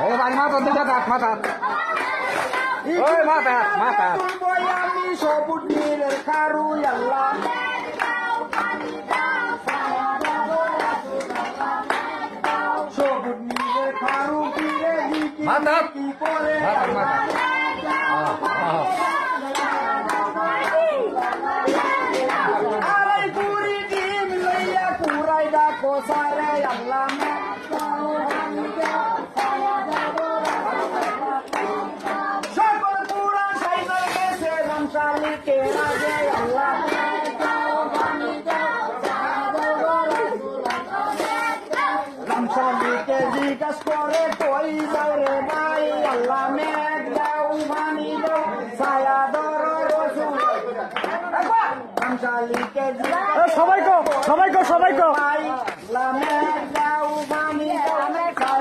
ও ভাই মাথা দুটা দাঁত মাথা ওই মাথা মাথা আমি সবুজ নীলের কারু আল্লাহ সবুজ নীলের কারু পীরে মাথা কি করে মাথা আড়াই কুড়ি ডিম লইয়া কুড়াই ডাকো সারে আল্লাহ সকল পুরা সাইকেল গেছে রমশালিকে রাজে আল্লাহ রমশালিকে জিজ্ঞাস করে কই যাও রে ভাই আল্লাহ মেঘ দাও পানি দাও ছায়া ধর রসুন রমশালিকে সবাই কো ভাই আল্লাহ মেঘ দাও